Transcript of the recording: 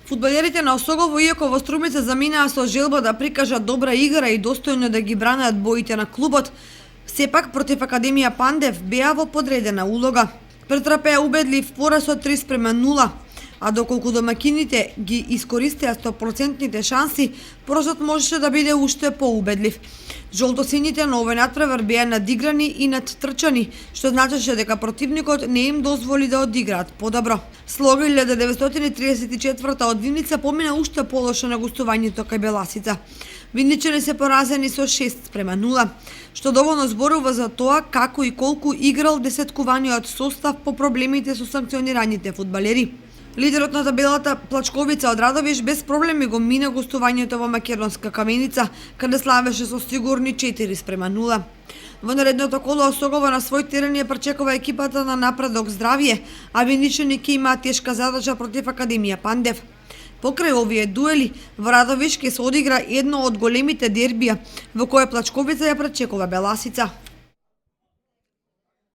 Фудбалерите на Осогово иако во Струмица заминаа со желба да прикажат добра игра и достојно да ги бранаат боите на клубот, сепак против Академија Пандев беа во подредена улога. Претрпеа убедлив пораз од 3:0, а доколку домакините ги искористеа 100% шанси, поразот можеше да биде уште поубедлив. Жолтосините на овој натпревар беа надиграни и надтрчани, што значеше дека противникот не им дозволи да одиграат подобро. Слога 1934 од Виница помина уште полошо на гостувањето кај Беласица. Винничани се поразени со 6:0, што доволно зборува за тоа како и колку играл десеткуваниот состав по проблемите со санкционираните фудбалери. Лидерот на табелата Плачковица од Радовиш без проблеми го мина гостувањето во македонска Каменица, каде славеше со сигурни 4:0. Во наредното коло Осогово на свој терен ја пречекува екипата на Напредок Здравје, а виничани ќе имаат тешка задача против Академија Пандев. Покрај овие дуели, во Радовиш ќе се одигра едно од големите дербија, во кое Плачковица ја пречекува Беласица.